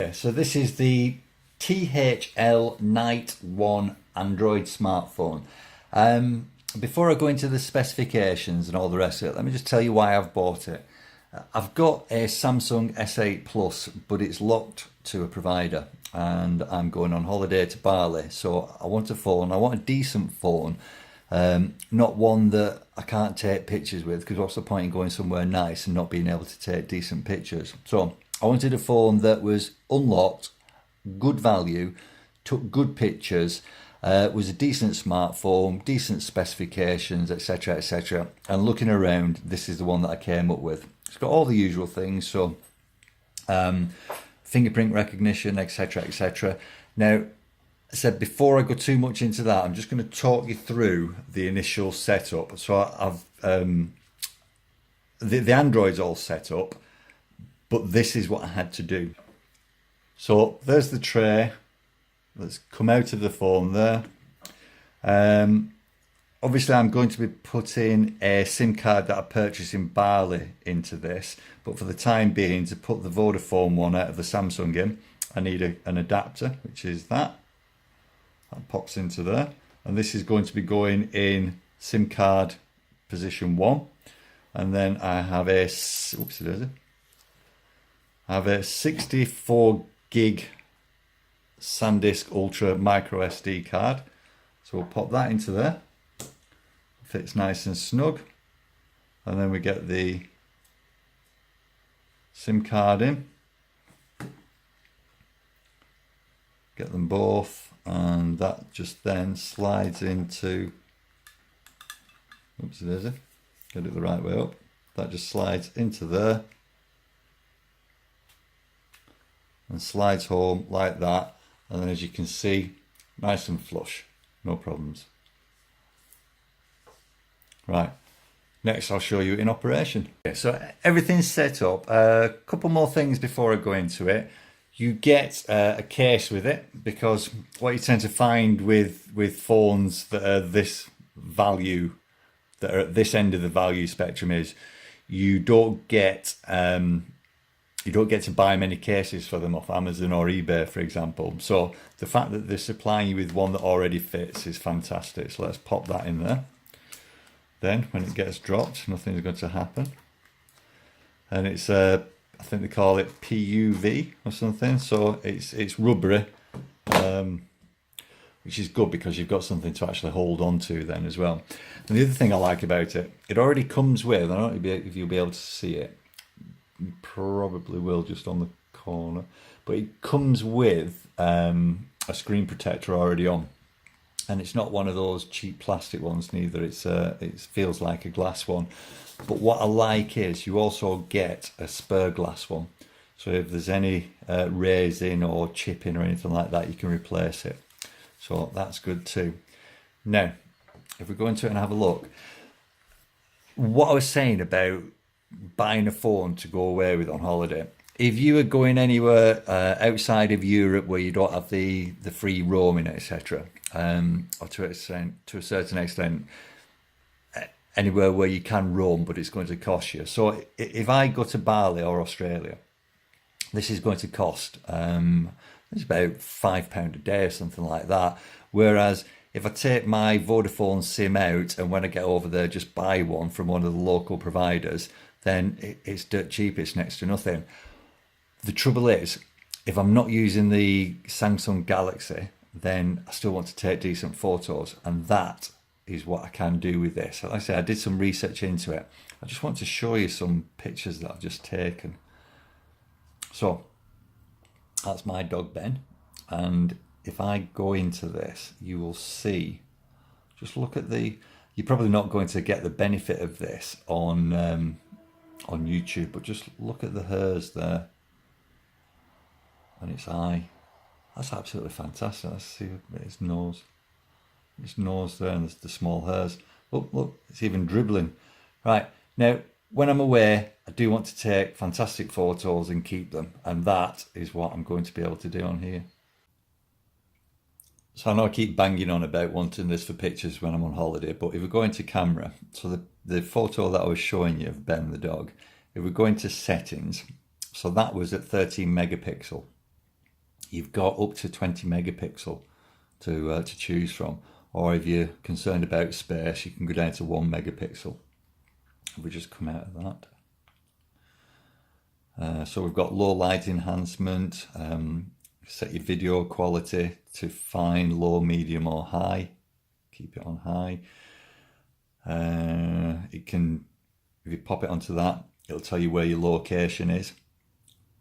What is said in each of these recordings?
Okay, so this is the THL Night 1 Android smartphone. Before I go into the specifications and all the rest of it, let me just tell you why I've bought it. I've got a Samsung S8 Plus, but it's locked to a provider and I'm going on holiday to Bali. So I want a phone, I want a decent phone, not one that I can't take pictures with, because what's the point in going somewhere nice and not being able to take decent pictures? So I wanted a phone that was unlocked, good value, took good pictures, was a decent smartphone, decent specifications, etc, etc. And looking around, this is the one that I came up with. It's got all the usual things, so fingerprint recognition, etc, etc. Now, I said before I go too much into that, I'm just going to talk you through the initial setup. So I've the Android's all set up, but this is what I had to do. So there's the tray that's come out of the phone there. Obviously I'm going to be putting a SIM card that I purchased in Bali into this, but for the time being, to put the Vodafone one out of the Samsung in, I need an adapter, which is that pops into there, and this is going to be going in SIM card position 1, and then I have a 64 gig SanDisk Ultra micro SD card, so we'll pop that into there. Fits nice and snug, and then we get the SIM card in, get them both, and that just then slides into, get it the right way up, that just slides into there and slides home like that, and then as you can see, nice and flush, no problems. Right, next I'll show you in operation. Okay, so everything's set up. A couple more things before I go into it. You get a case with it, because what you tend to find with phones that are this value, that are at this end of the value spectrum, is you don't get to buy many cases for them off Amazon or eBay, for example. So the fact that they're supplying you with one that already fits is fantastic. So let's pop that in there. Then when it gets dropped, nothing's going to happen. And it's I think they call it PUV or something. So it's rubbery, which is good because you've got something to actually hold on to then as well. And the other thing I like about it, it already comes with, I don't know if you'll be able to see it, you probably will just on the corner, but it comes with a screen protector already on. And it's not one of those cheap plastic ones neither, it feels like a glass one. But what I like is you also get a spare glass one. So if there's any raising or chipping or anything like that, you can replace it. So that's good too. Now, if we go into it and have a look, what I was saying about buying a phone to go away with on holiday, if you are going anywhere outside of Europe where you don't have the free roaming, etc., or to a certain extent, anywhere where you can roam, but it's going to cost you. So if I go to Bali or Australia, this is going to cost it's about £5 a day or something like that. Whereas if I take my Vodafone SIM out and when I get over there just buy one from one of the local providers, then it's dirt cheap, it's next to nothing. The trouble is, if I'm not using the Samsung Galaxy, then I still want to take decent photos, and that is what I can do with this. Like I say, I did some research into it. I just want to show you some pictures that I've just taken. So that's my dog Ben, and if I go into this, you will see, just look at you're probably not going to get the benefit of this on YouTube, but just look at the hairs there and its eye. That's absolutely fantastic. Let's see its nose. Its nose there, and the small hairs. Look, it's even dribbling. Right, now, when I'm away, I do want to take fantastic photos and keep them, and that is what I'm going to be able to do on here. So I know I keep banging on about wanting this for pictures when I'm on holiday, but if we go into camera, so the photo that I was showing you of Ben the dog, if we go into settings, so that was at 13 megapixel. you've got up to 20 megapixel to choose from. Or if you're concerned about space, you can go down to 1 megapixel. If we just come out of that. So we've got low light enhancement, set your video quality to fine, low, medium or high. Keep it on high. It can, if you pop it onto that, it'll tell you where your location is,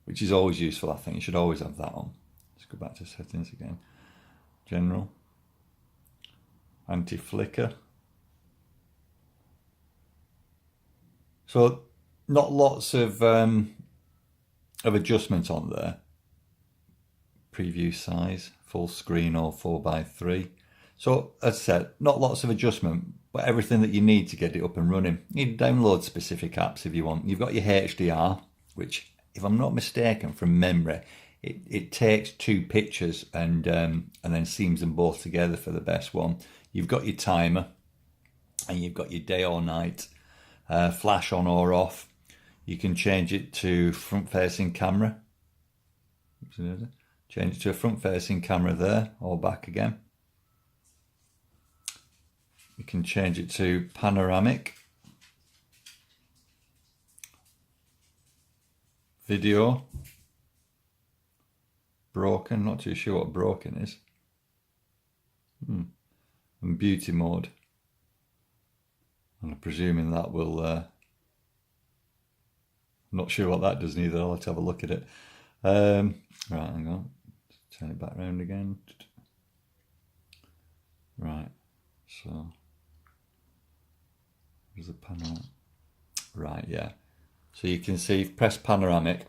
which is always useful. I think you should always have that on. Let's go back to settings again. General. Anti-flicker. So not lots of adjustment on there. Preview size, full screen or 4:3. So as I said, not lots of adjustment, but everything that you need to get it up and running. You need to download specific apps if you want. You've got your HDR, which, if I'm not mistaken, from memory, it takes 2 pictures and then seams them both together for the best one. You've got your timer, and you've got your day or night, flash on or off. You can change it to front-facing camera. Change it to a front-facing camera there, or back again. You can change it to panoramic. Video. Broken, not too sure what broken is. And beauty mode. And I'm presuming that will... I'm not sure what that does neither, I'll have to have a look at it. Right, hang on. Turn it back round again. Right, so... There's a panoramic. Right, yeah. So you can see, press panoramic.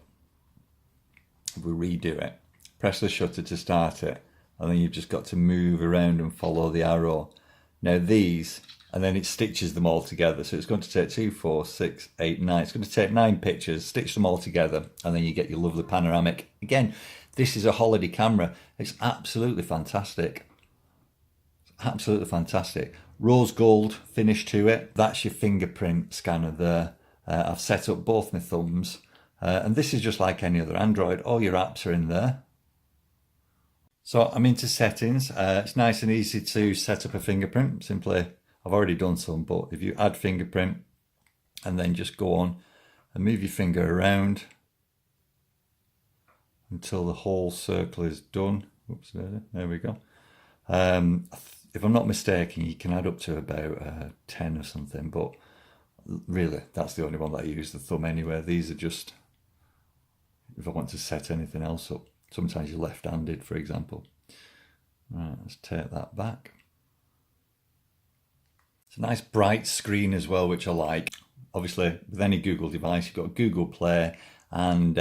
If we redo it, press the shutter to start it, and then you've just got to move around and follow the arrow. Now these, and then it stitches them all together. So it's going to take 2, 4, 6, 8, 9. It's going to take 9 pictures, stitch them all together, and then you get your lovely panoramic. Again, this is a holiday camera. It's absolutely fantastic. It's absolutely fantastic. Rose gold finish to it. That's your fingerprint scanner there. I've set up both my thumbs. And this is just like any other Android. All your apps are in there. So I'm into settings. It's nice and easy to set up a fingerprint. Simply, I've already done some, but if you add fingerprint and then just go on and move your finger around until the whole circle is done. Oops, there we go. If I'm not mistaken, you can add up to about 10 or something, but really, that's the only one that I use, the thumb anyway. These are just, if I want to set anything else up. Sometimes you're left-handed, for example. Right, let's take that back. It's a nice bright screen as well, which I like. Obviously, with any Google device, you've got Google Play, and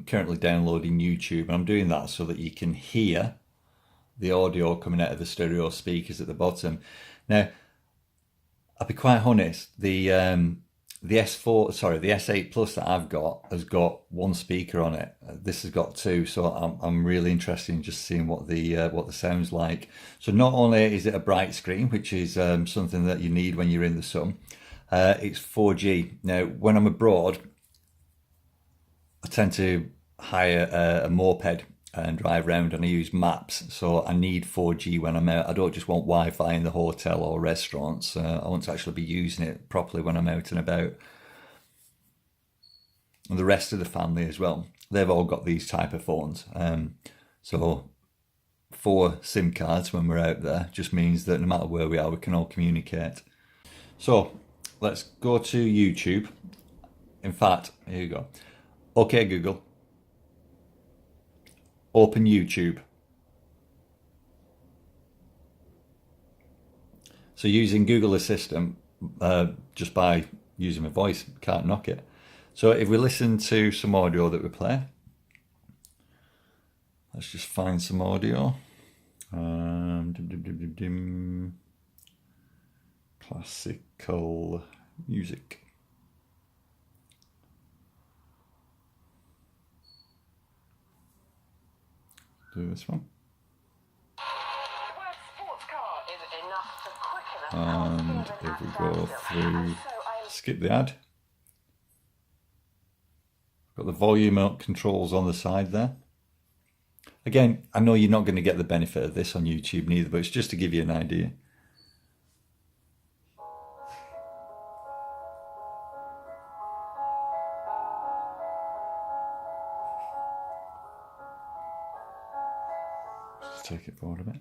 currently downloading YouTube. And I'm doing that so that you can hear the audio coming out of the stereo speakers at the bottom. Now, I'll be quite honest, the S8 Plus that I've got has got 1 speaker on it. This has got 2, so I'm really interested in just seeing what the sound's like. So not only is it a bright screen, which is something that you need when you're in the sun, it's 4G. Now, when I'm abroad, I tend to hire a moped and drive around, and I use maps, so I need 4G when I'm out. I don't just want Wi-Fi in the hotel or restaurants. I want to actually be using it properly when I'm out and about. And the rest of the family as well, they've all got these type of phones. So 4 SIM cards when we're out there just means that no matter where we are, we can all communicate. So let's go to YouTube. In fact, here you go. Okay, Google. Open YouTube. So using Google Assistant, just by using my voice, can't knock it. So if we listen to some audio that we play, let's just find some audio. Classical music. Do this one. And if we go through, skip the ad. Got the volume up controls on the side there. Again, I know you're not going to get the benefit of this on YouTube neither, but it's just to give you an idea. Just take it forward a bit.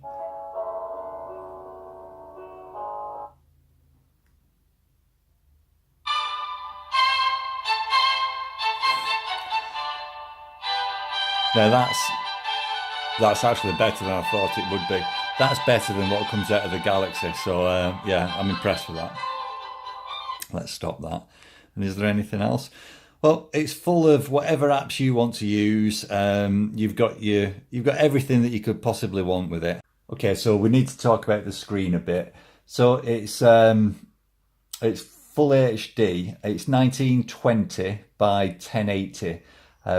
Now that's actually better than I thought it would be. That's better than what comes out of the Galaxy. So yeah, I'm impressed with that. Let's stop that. And is there anything else? Well, it's full of whatever apps you want to use. You've got everything that you could possibly want with it. Okay, so we need to talk about the screen a bit. So it's full HD. It's 1920 by 1080.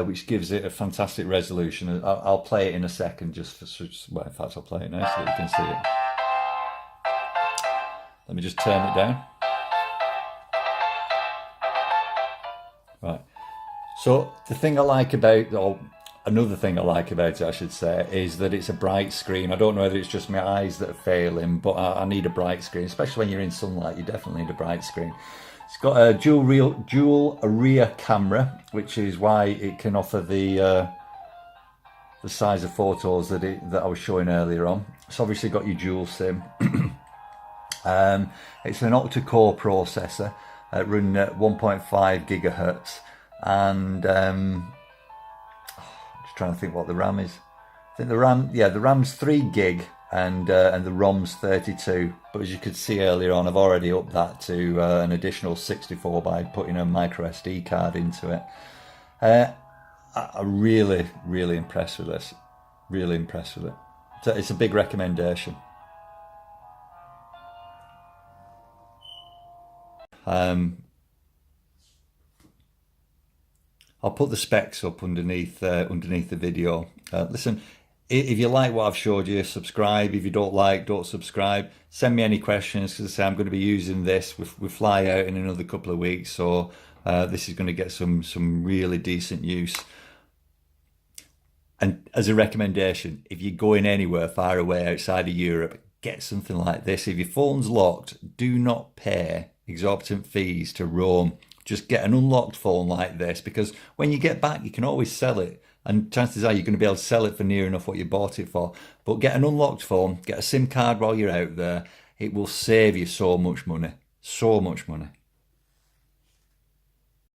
Which gives it a fantastic resolution. I'll play it in a second, well, in fact, I'll play it now so that you can see it. Let me just turn it down. Right. So the thing I like about, or another thing I like about it, I should say, is that it's a bright screen. I don't know whether it's just my eyes that are failing, but I need a bright screen, especially when you're in sunlight. You definitely need a bright screen. It's got a dual rear camera, which is why it can offer the size of photos that I was showing earlier on. It's obviously got your dual SIM. It's an Octa-core processor, running at 1.5 gigahertz, and I'm just trying to think what the RAM is. I think the RAM's 3 gig. And the ROM's 32, but as you could see earlier on, I've already upped that to an additional 64 by putting a micro SD card into it. I'm really impressed with this. Really impressed with it. So it's a big recommendation. I'll put the specs up underneath the video. Listen. If you like what I've showed you, subscribe. If you don't like, don't subscribe. Send me any questions, because I say I'm going to be using this. We fly out in another couple of weeks, so this is going to get some really decent use. And as a recommendation, if you're going anywhere far away outside of Europe, get something like this. If your phone's locked, do not pay exorbitant fees to roam. Just get an unlocked phone like this, because when you get back, you can always sell it. And chances are you're going to be able to sell it for near enough what you bought it for. But get an unlocked phone, get a SIM card while you're out there. It will save you so much money. So much money.